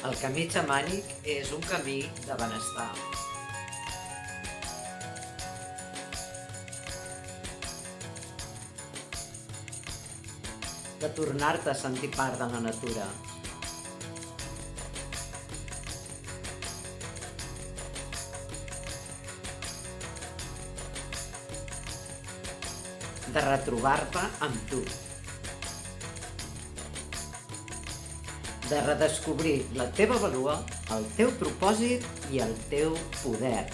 El camí xamànic és un camí de benestar. De tornar-te a sentir part de la natura. De retrobar-te amb tu. De redescobrir la teva vàlua, el teu propòsit i el teu poder.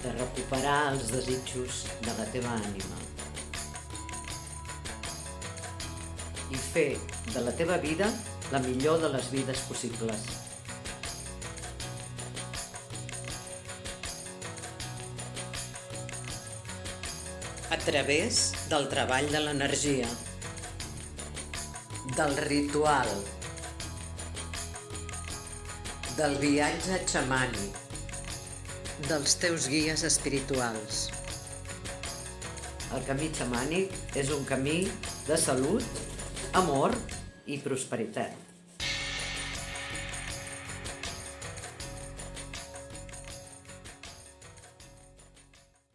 De recuperar els desitjos de la teva ànima. I fer de la teva vida la millor de les vides possibles. A través del treball de l'energia, del ritual, del viatge xamànic, dels teus guies espirituals. El camí xamànic és un camí de salut, amor i prosperitat.